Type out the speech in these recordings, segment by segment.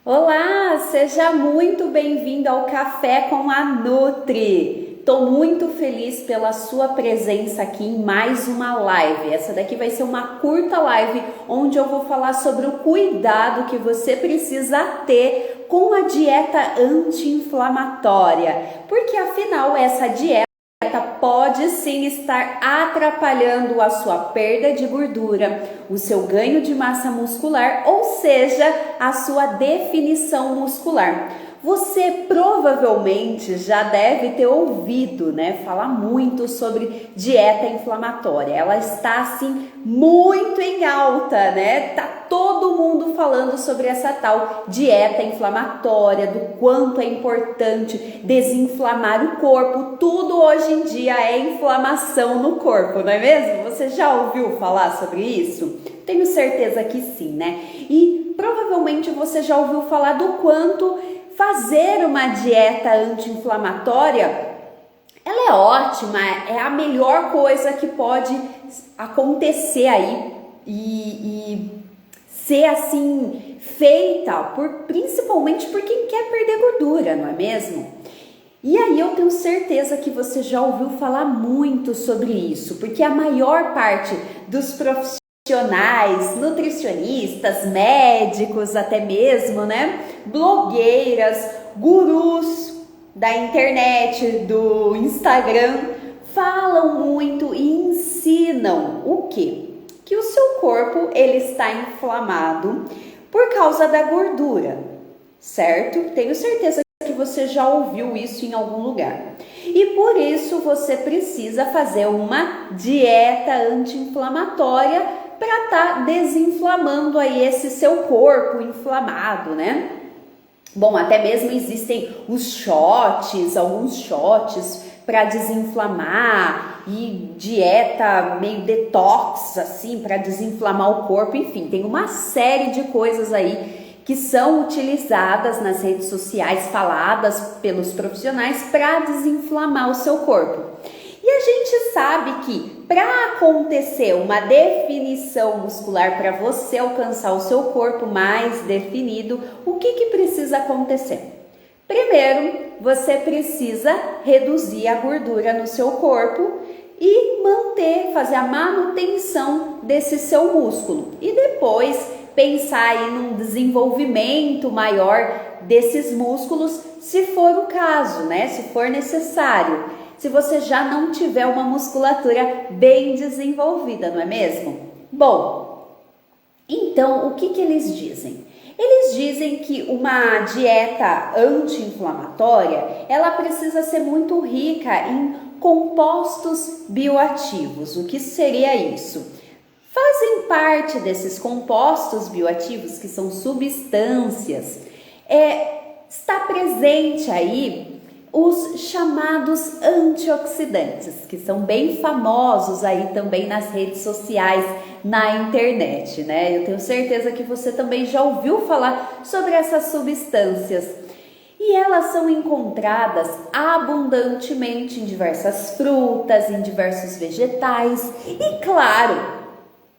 Olá, seja muito bem-vindo ao Café com a Nutri. Estou muito feliz pela sua presença aqui em mais uma live. Essa daqui vai ser uma curta live onde eu vou falar sobre o cuidado que você precisa ter com a dieta anti-inflamatória, porque afinal essa dieta pode sim estar atrapalhando a sua perda de gordura, o seu ganho de massa muscular, ou seja, a sua definição muscular. Você provavelmente já deve ter ouvido, falar muito sobre dieta inflamatória. Ela está assim muito em alta, Tá todo mundo falando sobre essa tal dieta inflamatória, do quanto é importante desinflamar o corpo. Tudo hoje em dia é inflamação no corpo, não é mesmo? Você já ouviu falar sobre isso? Tenho certeza que sim, E provavelmente você já ouviu falar do quanto fazer uma dieta anti-inflamatória, ela é ótima, é a melhor coisa que pode acontecer aí e ser assim feita principalmente por quem quer perder gordura, não é mesmo? E aí eu tenho certeza que você já ouviu falar muito sobre isso, porque a maior parte dos profissionais, nutricionistas, médicos até mesmo, blogueiras, gurus da internet, do Instagram, falam muito e ensinam o quê? Que o seu corpo ele está inflamado por causa da gordura, certo? Tenho certeza que você já ouviu isso em algum lugar. E por isso você precisa fazer uma dieta anti-inflamatória para estar desinflamando aí esse seu corpo inflamado, Bom, até mesmo existem os shots, alguns shots para desinflamar e dieta meio detox, assim, para desinflamar o corpo. Enfim, tem uma série de coisas aí que são utilizadas nas redes sociais, faladas pelos profissionais para desinflamar o seu corpo. E a gente sabe que para acontecer uma definição muscular, para você alcançar o seu corpo mais definido, o que precisa acontecer? Primeiro, você precisa reduzir a gordura no seu corpo e fazer a manutenção desse seu músculo. E depois pensar aí num desenvolvimento maior desses músculos, se for o caso, se for necessário. Se você já não tiver uma musculatura bem desenvolvida, não é mesmo? Bom, então o que eles dizem? Eles dizem que uma dieta anti-inflamatória, ela precisa ser muito rica em compostos bioativos. O que seria isso? Fazem parte desses compostos bioativos, que são substâncias, está presente aí os chamados antioxidantes, que são bem famosos aí também nas redes sociais, na internet, Eu tenho certeza que você também já ouviu falar sobre essas substâncias. E elas são encontradas abundantemente em diversas frutas, em diversos vegetais e, claro,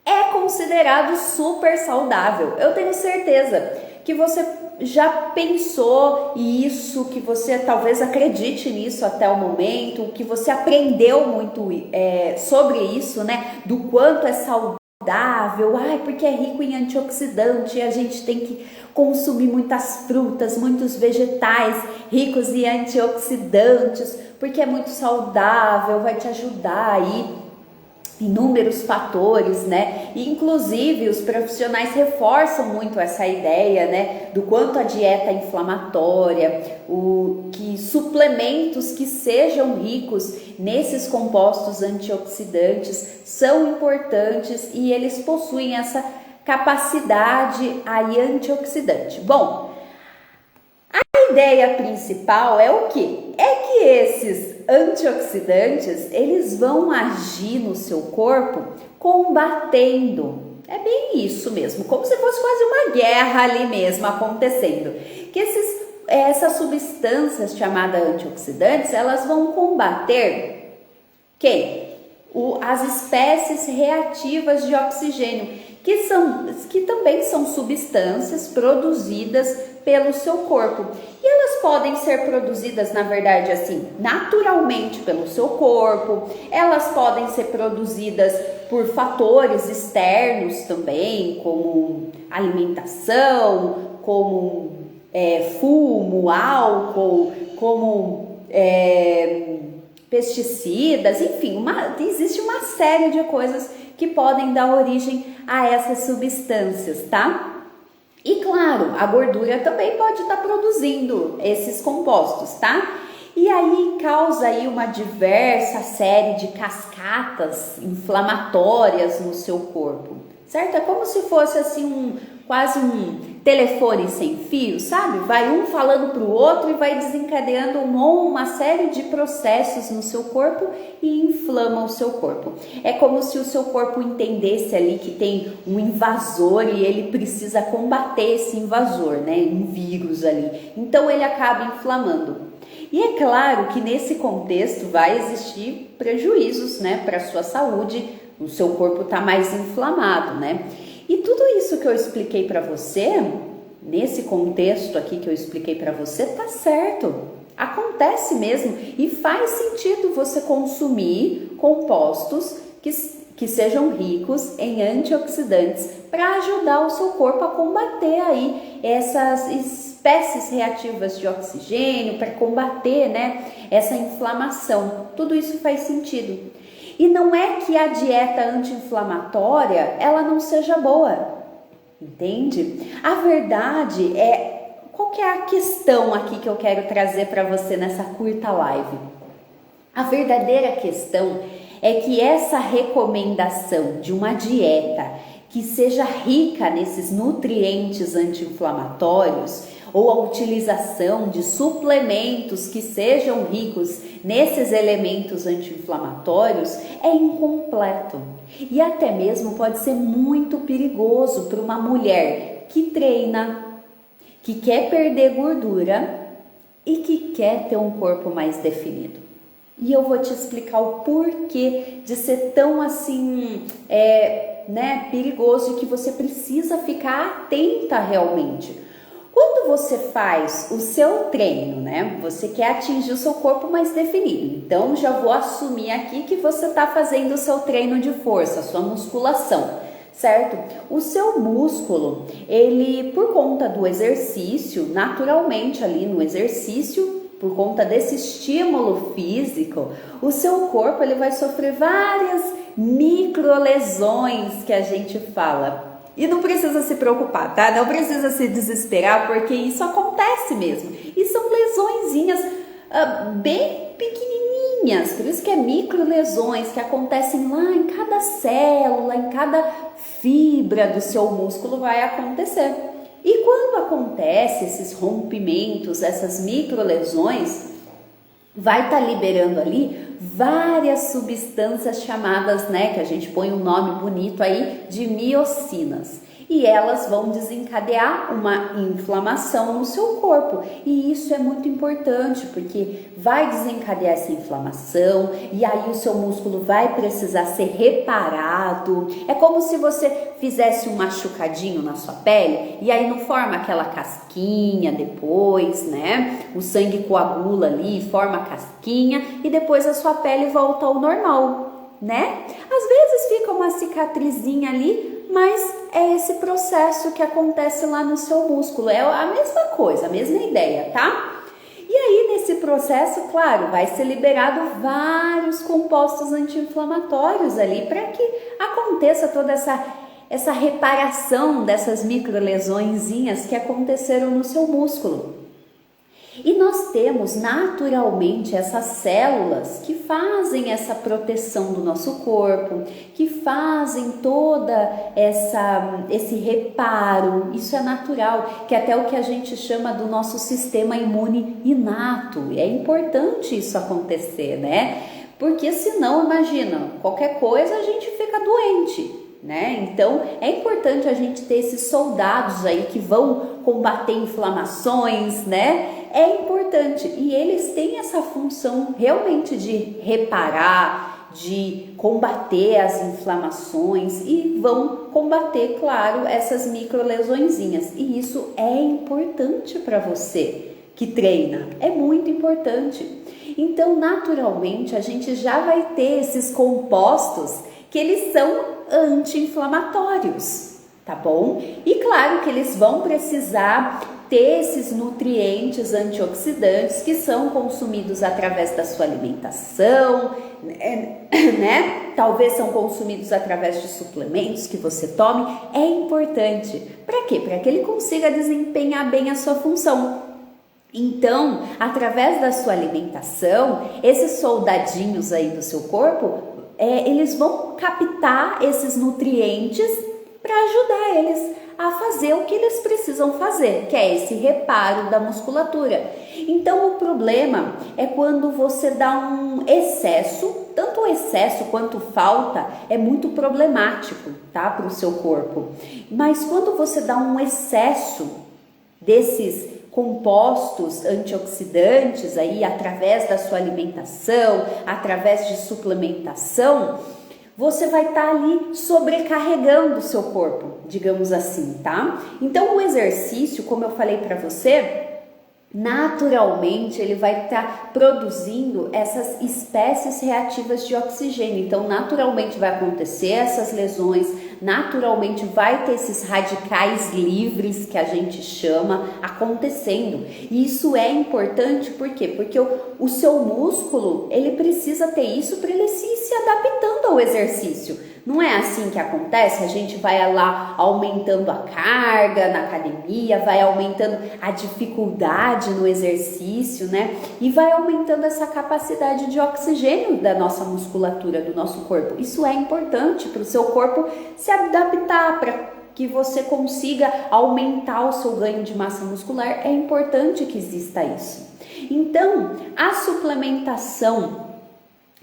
é considerado super saudável. Eu tenho certeza que você já pensou isso, que você talvez acredite nisso até o momento, que você aprendeu muito sobre isso, do quanto é saudável, porque é rico em antioxidante e a gente tem que consumir muitas frutas, muitos vegetais ricos em antioxidantes, porque é muito saudável, vai te ajudar aí inúmeros fatores, E inclusive os profissionais reforçam muito essa ideia, do quanto a dieta é inflamatória, que suplementos que sejam ricos nesses compostos antioxidantes são importantes e eles possuem essa capacidade aí antioxidante. Bom, a ideia principal é o quê? É que esses antioxidantes, eles vão agir no seu corpo combatendo. É bem isso mesmo, como se fosse quase uma guerra ali mesmo acontecendo. Que essas substâncias chamadas antioxidantes, elas vão combater quem? As espécies reativas de oxigênio, que também são substâncias produzidas pelo seu corpo. E elas podem ser produzidas, na verdade, assim, naturalmente pelo seu corpo, elas podem ser produzidas por fatores externos também, como alimentação, como fumo, álcool, como pesticidas, enfim, existe uma série de coisas que podem dar origem a essas substâncias, tá? E claro, a gordura também pode estar produzindo esses compostos, tá? E aí causa aí uma diversa série de cascatas inflamatórias no seu corpo, certo? É como se fosse assim quase um telefone sem fio, sabe? Vai um falando para o outro e vai desencadeando uma série de processos no seu corpo e inflama o seu corpo. É como se o seu corpo entendesse ali que tem um invasor e ele precisa combater esse invasor, né? Um vírus ali. Então ele acaba inflamando. E é claro que nesse contexto vai existir prejuízos, né, para a sua saúde, o seu corpo está mais inflamado, né? E tudo isso que eu expliquei para você, nesse contexto aqui que eu expliquei para você, tá certo. Acontece mesmo e faz sentido você consumir compostos que sejam ricos em antioxidantes para ajudar o seu corpo a combater aí essas espécies reativas de oxigênio, para combater, né, essa inflamação. Tudo isso faz sentido. E não é que a dieta anti-inflamatória ela não seja boa, entende? A verdade qual que é a questão aqui que eu quero trazer para você nessa curta live? A verdadeira questão é que essa recomendação de uma dieta que seja rica nesses nutrientes anti-inflamatórios ou a utilização de suplementos que sejam ricos nesses elementos anti-inflamatórios é incompleto e até mesmo pode ser muito perigoso para uma mulher que treina, que quer perder gordura e que quer ter um corpo mais definido. E eu vou te explicar o porquê de ser tão assim, perigoso e que você precisa ficar atenta realmente. Quando você faz o seu treino, né? Você quer atingir o seu corpo mais definido. Então, já vou assumir aqui que você está fazendo o seu treino de força, a sua musculação, certo? O seu músculo, ele, por conta do exercício, naturalmente ali no exercício, por conta desse estímulo físico, o seu corpo ele vai sofrer várias microlesões que a gente fala. E não precisa se preocupar, tá? Não precisa se desesperar, porque isso acontece mesmo. E são lesõezinhas bem pequenininhas, por isso que é microlesões que acontecem lá em cada célula, em cada fibra do seu músculo vai acontecer. E quando acontece esses rompimentos, essas microlesões, vai estar liberando ali várias substâncias chamadas, né, que a gente põe um nome bonito aí, de miocinas. E elas vão desencadear uma inflamação no seu corpo. E isso é muito importante, porque vai desencadear essa inflamação e aí o seu músculo vai precisar ser reparado. É como se você fizesse um machucadinho na sua pele e aí não forma aquela casquinha depois, né? O sangue coagula ali, forma a casquinha e depois a sua pele volta ao normal, né? Às vezes fica uma cicatrizinha ali, mas é esse processo que acontece lá no seu músculo, é a mesma coisa, a mesma ideia, tá? E aí nesse processo, claro, vai ser liberado vários compostos anti-inflamatórios ali para que aconteça toda essa reparação dessas microlesõezinhas que aconteceram no seu músculo. E nós temos naturalmente essas células que fazem essa proteção do nosso corpo, que fazem toda esse reparo, isso é natural, que é até o que a gente chama do nosso sistema imune inato. E é importante isso acontecer, né? Porque senão, imagina, qualquer coisa a gente fica doente, né? Então é importante a gente ter esses soldados aí que vão combater inflamações, né? É importante e eles têm essa função realmente de reparar, de combater as inflamações e vão combater, claro, essas microlesõezinhas. E isso é importante para você que treina, é muito importante. Então, naturalmente, a gente já vai ter esses compostos que eles são anti-inflamatórios, tá bom? E claro que eles vão precisar ter esses nutrientes antioxidantes que são consumidos através da sua alimentação, né? Talvez são consumidos através de suplementos que você tome. É importante. Para quê? Para que ele consiga desempenhar bem a sua função. Então, através da sua alimentação, esses soldadinhos aí do seu corpo, eles vão captar esses nutrientes para ajudar eles a fazer o que eles precisam fazer, que é esse reparo da musculatura. Então, o problema é quando você dá um excesso, tanto o excesso quanto falta é muito problemático, tá, para o seu corpo. Mas quando você dá um excesso desses compostos antioxidantes aí através da sua alimentação, através de suplementação, você vai estar ali sobrecarregando o seu corpo, digamos assim, tá? Então o exercício, como eu falei para você, naturalmente ele vai estar produzindo essas espécies reativas de oxigênio. Então naturalmente vai acontecer essas lesões, naturalmente vai ter esses radicais livres que a gente chama acontecendo. E isso é importante, por quê? Porque o seu músculo, ele precisa ter isso para ele se adaptando ao exercício. Não é assim que acontece? A gente vai lá aumentando a carga na academia, vai aumentando a dificuldade no exercício, né? E vai aumentando essa capacidade de oxigênio da nossa musculatura, do nosso corpo. Isso é importante para o seu corpo se adaptar, para que você consiga aumentar o seu ganho de massa muscular. É importante que exista isso. Então, a suplementação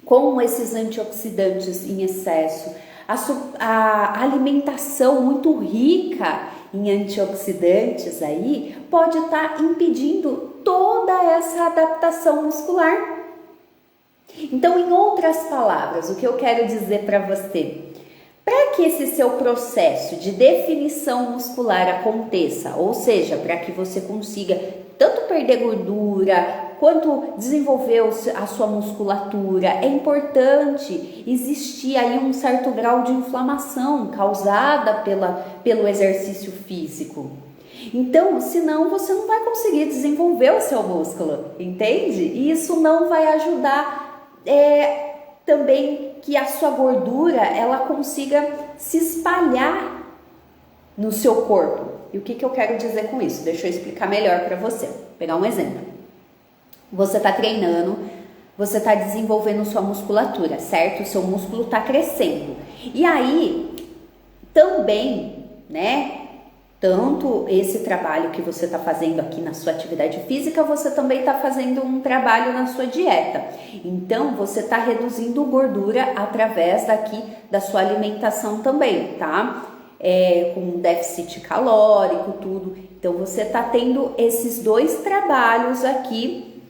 com esses antioxidantes em excesso, a alimentação muito rica em antioxidantes aí pode estar impedindo toda essa adaptação muscular. Então, em outras palavras, o que eu quero dizer para você? Para que esse seu processo de definição muscular aconteça, ou seja, para que você consiga tanto perder gordura, quanto desenvolver a sua musculatura, é importante existir aí um certo grau de inflamação causada pelo exercício físico. Então, senão você não vai conseguir desenvolver o seu músculo, entende? E isso não vai ajudar também que a sua gordura ela consiga se espalhar no seu corpo. E o que eu quero dizer com isso? Deixa eu explicar melhor para você. Vou pegar um exemplo. Você está treinando, você está desenvolvendo sua musculatura, certo? O seu músculo está crescendo. E aí, também, né? Tanto esse trabalho que você está fazendo aqui na sua atividade física, você também está fazendo um trabalho na sua dieta. Então, você está reduzindo gordura através da sua alimentação também, tá? Com déficit calórico, tudo. Então, você está tendo esses dois trabalhos aqui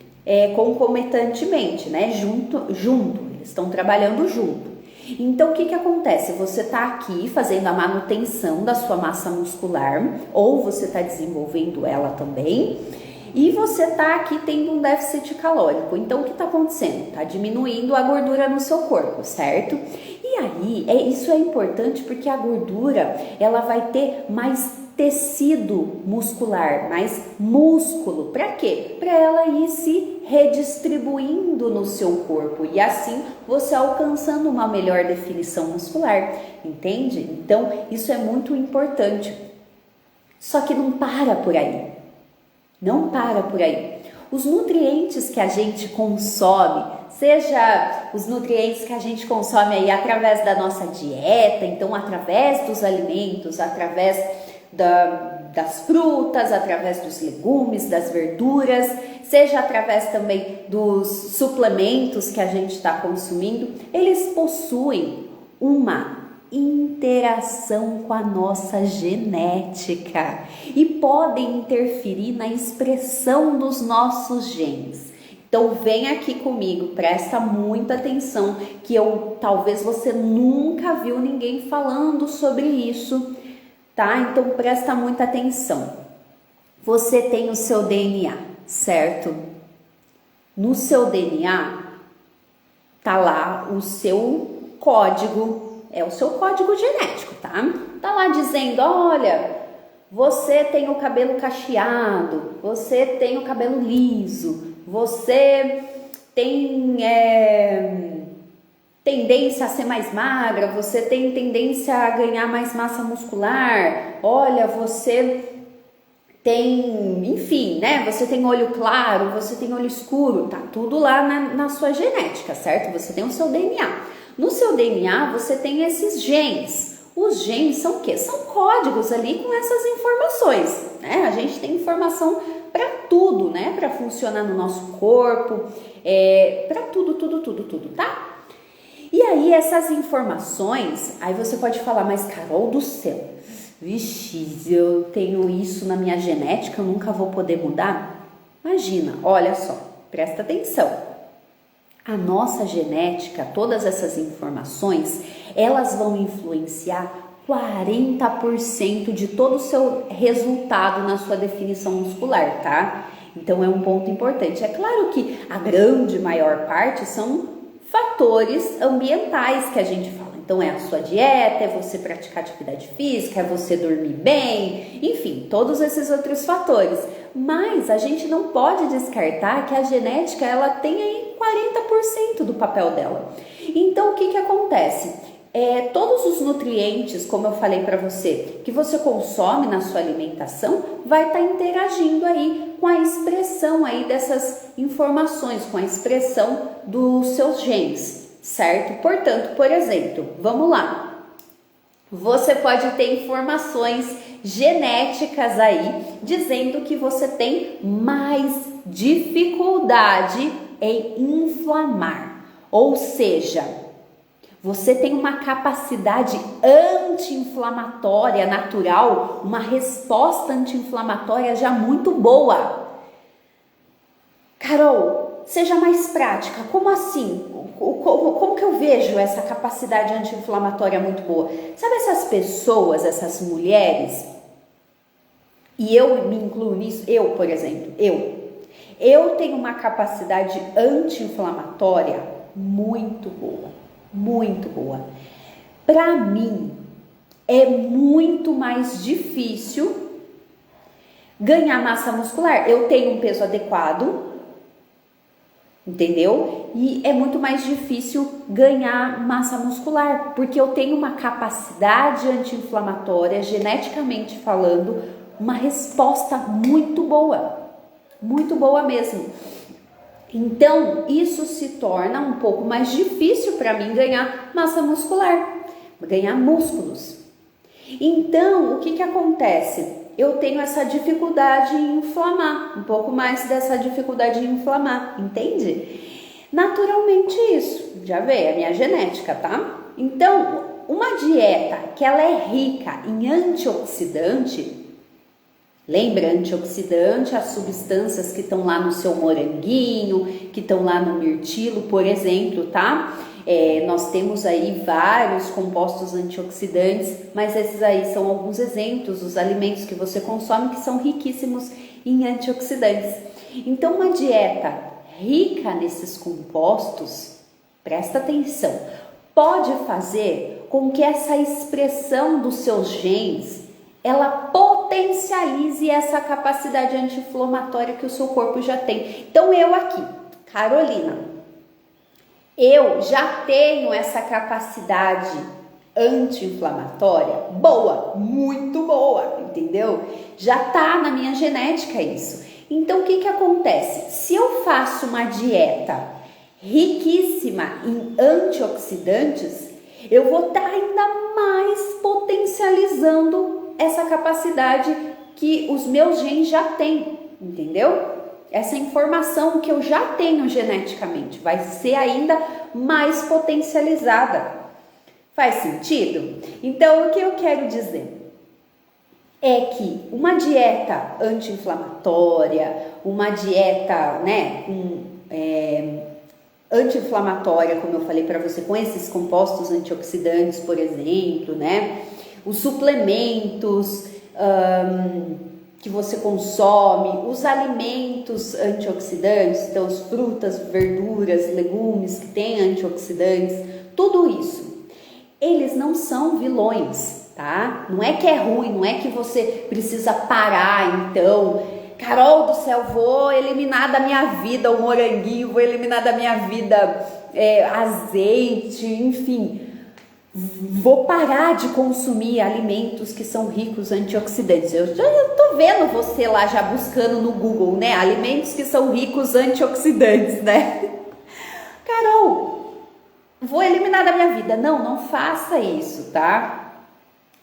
concomitantemente, né? Junto, eles estão trabalhando junto. Então, o que acontece? Você está aqui fazendo a manutenção da sua massa muscular, ou você está desenvolvendo ela também, e você está aqui tendo um déficit calórico. Então, o que está acontecendo? Está diminuindo a gordura no seu corpo, certo? E aí, isso é importante porque a gordura, ela vai ter mais tecido muscular, mais músculo. Para quê? Para ela ir se redistribuindo no seu corpo e assim você alcançando uma melhor definição muscular, entende? Então, isso é muito importante. Só que não para por aí. Não para por aí. Os nutrientes que a gente consome, seja os nutrientes que a gente consome aí através da nossa dieta, então através dos alimentos, através das frutas, através dos legumes, das verduras, seja através também dos suplementos que a gente está consumindo, eles possuem uma interação com a nossa genética e podem interferir na expressão dos nossos genes. Então vem aqui comigo, presta muita atenção, que talvez você nunca viu ninguém falando sobre isso, tá? Então presta muita atenção. Você tem o seu DNA, certo? No seu DNA tá lá o seu código, é o seu código genético, tá? Tá lá dizendo, olha, você tem o cabelo cacheado, você tem o cabelo liso, você tem tendência a ser mais magra, você tem tendência a ganhar mais massa muscular, olha, você tem, enfim, né? Você tem olho claro, você tem olho escuro, tá tudo lá na sua genética, certo? Você tem o seu DNA. No seu DNA você tem esses genes. Os genes são o quê? São códigos ali com essas informações, né? A gente tem informação para tudo, né? Para funcionar no nosso corpo, para tudo, tá? E aí essas informações, aí você pode falar, mas Carol do céu, vixe, eu tenho isso na minha genética, eu nunca vou poder mudar? Imagina, olha só, presta atenção. A nossa genética, todas essas informações, elas vão influenciar 40% de todo o seu resultado na sua definição muscular, tá? Então é um ponto importante. É claro que a grande maior parte são fatores ambientais que a gente fala. Então é a sua dieta, é você praticar atividade física, é você dormir bem, enfim, todos esses outros fatores. Mas a gente não pode descartar que a genética, ela tem aí 40% do papel dela. Então o que acontece? Todos os nutrientes, como eu falei para você, que você consome na sua alimentação, vai estar interagindo aí com a expressão aí dessas informações, com a expressão dos seus genes, certo? Portanto, por exemplo, vamos lá, você pode ter informações genéticas aí dizendo que você tem mais dificuldade em inflamar, ou seja, você tem uma capacidade anti-inflamatória natural, uma resposta anti-inflamatória já muito boa. Carol, seja mais prática. Como assim? Como que eu vejo essa capacidade anti-inflamatória muito boa? Sabe essas pessoas, essas mulheres? E eu me incluo nisso, por exemplo, eu tenho uma capacidade anti-inflamatória muito boa. Muito boa. Para mim é muito mais difícil ganhar massa muscular. Eu tenho um peso adequado, entendeu? E é muito mais difícil ganhar massa muscular, porque eu tenho uma capacidade anti-inflamatória, geneticamente falando, uma resposta muito boa mesmo. Então, isso se torna um pouco mais difícil para mim ganhar massa muscular, ganhar músculos. Então, o que acontece? Eu tenho essa dificuldade em inflamar, um pouco mais dessa dificuldade em inflamar, entende? Naturalmente isso, já vê, a minha genética, tá? Então, uma dieta que ela é rica em antioxidante, lembra, antioxidante, as substâncias que estão lá no seu moranguinho, que estão lá no mirtilo, por exemplo, tá? Nós temos aí vários compostos antioxidantes, mas esses aí são alguns exemplos dos alimentos que você consome que são riquíssimos em antioxidantes. Então, uma dieta rica nesses compostos, presta atenção, pode fazer com que essa expressão dos seus genes ela potencialize essa capacidade anti-inflamatória que o seu corpo já tem. Então eu aqui, Carolina, eu já tenho essa capacidade anti-inflamatória boa, muito boa, entendeu? Já tá na minha genética isso. Então o que acontece? Se eu faço uma dieta riquíssima em antioxidantes, eu vou estar ainda mais potencializando essa capacidade que os meus genes já têm, entendeu? Essa informação que eu já tenho geneticamente vai ser ainda mais potencializada. Faz sentido? Então, o que eu quero dizer é que uma dieta anti-inflamatória, uma dieta, né, com anti-inflamatória, como eu falei para você, com esses compostos antioxidantes, por exemplo, né? Os suplementos que você consome, os alimentos antioxidantes, então as frutas, verduras, legumes que têm antioxidantes, tudo isso, eles não são vilões, tá? Não é que é ruim, não é que você precisa parar, então, Carol do céu, vou eliminar da minha vida o moranguinho, vou eliminar da minha vida azeite, enfim, vou parar de consumir alimentos que são ricos em antioxidantes. Eu já tô vendo você lá já buscando no Google, né? Alimentos que são ricos em antioxidantes, né? Carol, vou eliminar da minha vida. Não, não faça isso, tá?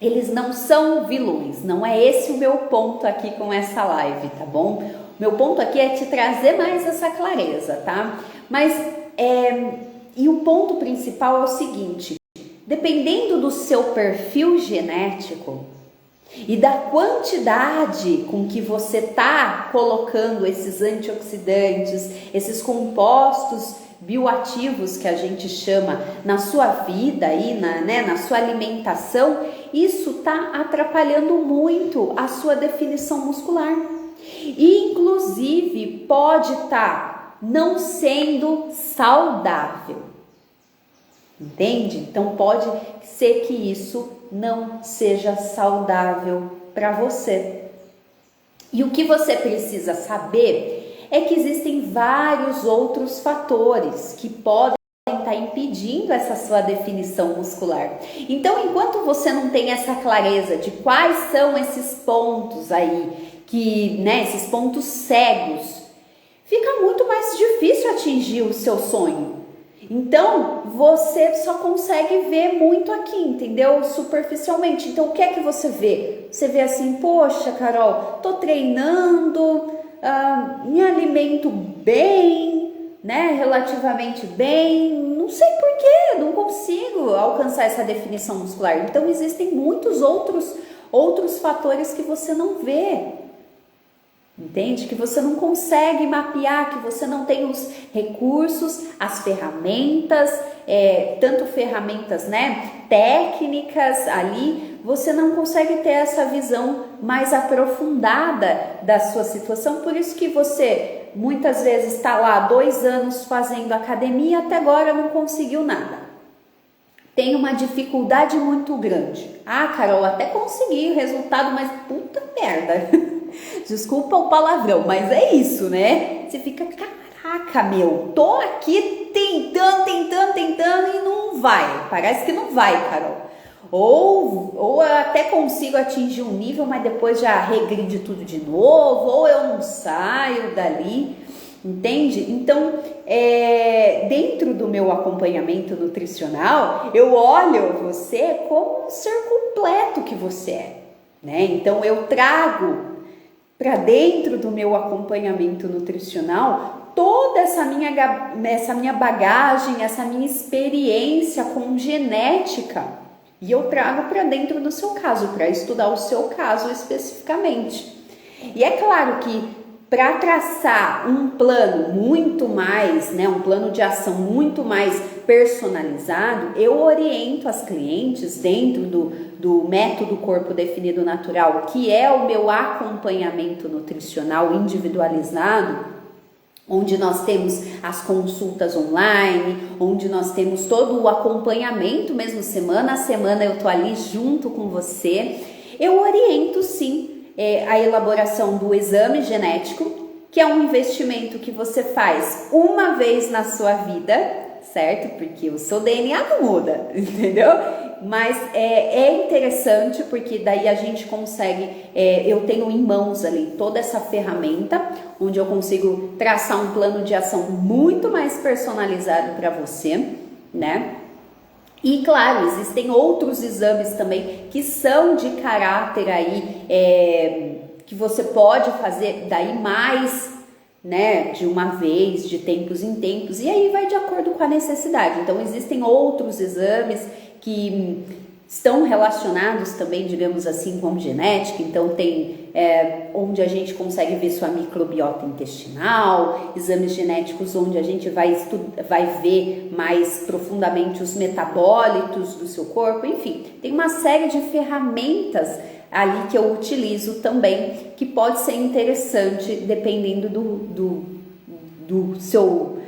Eles não são vilões, não é esse o meu ponto aqui com essa live, tá bom? O meu ponto aqui é te trazer mais essa clareza, tá? Mas, e o ponto principal é o seguinte: dependendo do seu perfil genético e da quantidade com que você está colocando esses antioxidantes, esses compostos bioativos que a gente chama na sua vida aí, na sua alimentação, isso está atrapalhando muito a sua definição muscular. E, inclusive, pode estar não sendo saudável. Entende? Então pode ser que isso não seja saudável para você. E o que você precisa saber é que existem vários outros fatores que podem estar impedindo essa sua definição muscular. Então, enquanto você não tem essa clareza de quais são esses pontos aí, esses pontos cegos, fica muito mais difícil atingir o seu sonho. Então, você só consegue ver muito aqui, entendeu? Superficialmente. Então, o que é que você vê? Você vê assim, poxa, Carol, tô treinando, me alimento bem, né? Relativamente bem, não sei porquê, não consigo alcançar essa definição muscular. Então, existem muitos outros fatores que você não vê. Entende? Que você não consegue mapear, que você não tem os recursos, as ferramentas, tanto ferramentas, né, técnicas ali, você não consegue ter essa visão mais aprofundada da sua situação. Por isso que você muitas vezes está lá 2 anos fazendo academia, até agora não conseguiu nada. Tem uma dificuldade muito grande. Ah, Carol, até consegui o resultado, mas puta merda. Desculpa o palavrão, mas é isso, né? Você fica, caraca, meu, tô aqui tentando e não vai. Parece que não vai, Carol. Ou eu até consigo atingir um nível, mas depois já regride tudo de novo, ou eu não saio dali, entende? Então, dentro do meu acompanhamento nutricional, eu olho você como um ser completo que você é, né? Então, eu trago para dentro do meu acompanhamento nutricional toda essa minha bagagem, essa minha experiência com genética, e eu trago para dentro do seu caso, para estudar o seu caso especificamente. E é claro que para traçar um plano muito mais, né, um plano de ação muito mais personalizado, eu oriento as clientes dentro do método Corpo Definido Natural, que é o meu acompanhamento nutricional individualizado, onde nós temos as consultas online, onde nós temos todo o acompanhamento, mesmo semana a semana eu tô ali junto com você. Eu oriento sim a elaboração do exame genético, que é um investimento que você faz uma vez na sua vida, certo? Porque o seu DNA não muda, entendeu? Mas é interessante porque daí a gente consegue, eu tenho em mãos ali toda essa ferramenta, onde eu consigo traçar um plano de ação muito mais personalizado para você, né? E claro, existem outros exames também que são de caráter aí, que você pode fazer daí mais, né, de uma vez, de tempos em tempos, e aí vai de acordo com a necessidade. Então existem outros exames que estão relacionados também, digamos assim, com genética. Então tem onde a gente consegue ver sua microbiota intestinal, exames genéticos onde a gente vai ver mais profundamente os metabólitos do seu corpo, enfim, tem uma série de ferramentas ali que eu utilizo também, que pode ser interessante dependendo do seu,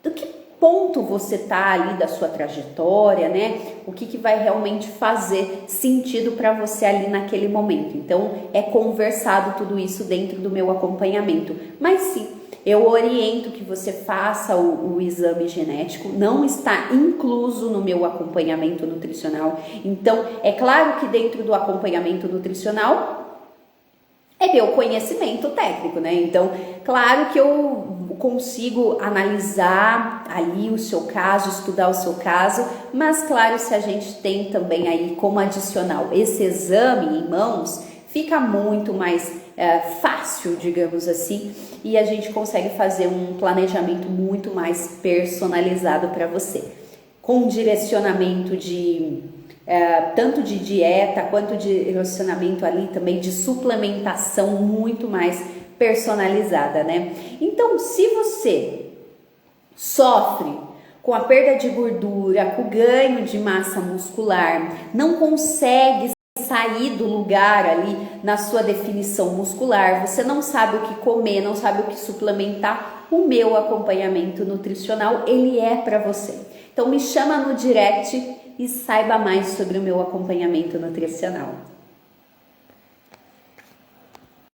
do que ponto você tá ali da sua trajetória, né? O que vai realmente fazer sentido para você ali naquele momento. Então, é conversado tudo isso dentro do meu acompanhamento. Mas sim, eu oriento que você faça o exame genético, não está incluso no meu acompanhamento nutricional. Então, é claro que dentro do acompanhamento nutricional é meu conhecimento técnico, né? Então, claro que eu consigo analisar ali o seu caso, estudar o seu caso, mas claro, se a gente tem também aí como adicional esse exame em mãos, fica muito mais fácil, digamos assim, e a gente consegue fazer um planejamento muito mais personalizado para você, com direcionamento de tanto de dieta quanto de direcionamento ali também de suplementação muito mais personalizada, né? Então, se você sofre com a perda de gordura, com o ganho de massa muscular, não consegue sair do lugar ali na sua definição muscular, você não sabe o que comer, não sabe o que suplementar, o meu acompanhamento nutricional, ele é para você. Então me chama no direct e saiba mais sobre o meu acompanhamento nutricional.